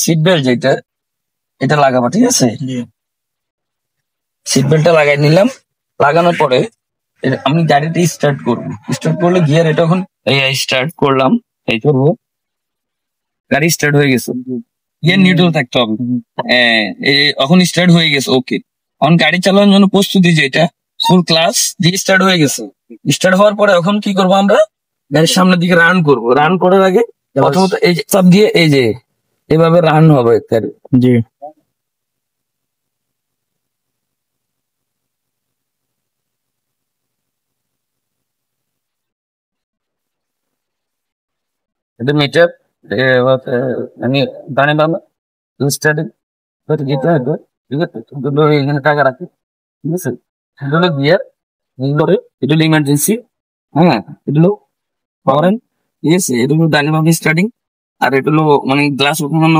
Seat belt যেটা এটা লাগাবো, ঠিক আছে? সিট বেল্টটা লাগাই নিলাম। লাগানোর পরে আমি গাড়িটা স্টার্ট করবো। স্টার্ট করলে গিয়ার এটা এখন স্টার্ট করলাম, এই করবো, গাড়ি স্টার্ট হয়ে গেছে। গিয়ার নিউট্রাল থাকতে হবে। এখন স্টার্ট হয়ে গেছে, ওকে। এখন গাড়ি চালানোর জন্য প্রস্তুতি যেটা ফুল ক্লাস দিয়ে স্টার্ট হয়ে গেছে। স্টার্ট হওয়ার পরে এখন কি করবো, আমরা গাড়ির সামনের দিকে রান করবো। রান করার আগে প্রথমত এই যে চাপ দিয়ে এই যে এভাবে রান হবে গাড়ি। জি। এটা মিটার আমি ডানে বামে স্টার্ট যেতে হবে, ঠিক আছে? দুটো এখানে টাকা রাখি, ঠিক আছে? এটা হলো গিয়ার, এটা হলো ইমার্জেন্সি, হ্যাঁ, এটা হলো ফরেন, ঠিক আছে? এটা হলো ডানে বামে স্টার্টিং, আর এটা হলো মানে গ্লাস ওঠানো